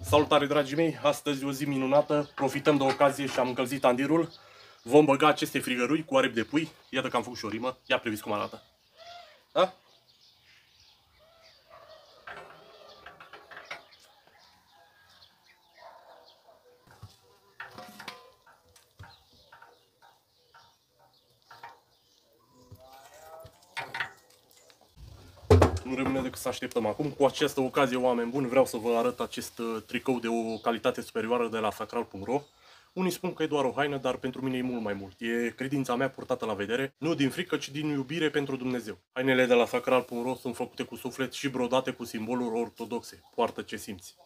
Salutare, dragii mei! Astăzi e o zi minunată, profităm de ocazie și am încălzit tandirul. Vom băga aceste frigărui cu aripi de pui. Iată că am făcut și o rimă. Ia priviți cum arată. Da? Nu rămâne decât să așteptăm acum. Cu această ocazie, oameni buni, vreau să vă arăt acest tricou de o calitate superioară de la sacral.ro. Unii spun că e doar o haină, dar pentru mine e mult mai mult. E credința mea purtată la vedere, nu din frică, ci din iubire pentru Dumnezeu. Hainele de la sacral.ro sunt făcute cu suflet și brodate cu simboluri ortodoxe. Poartă ce simți.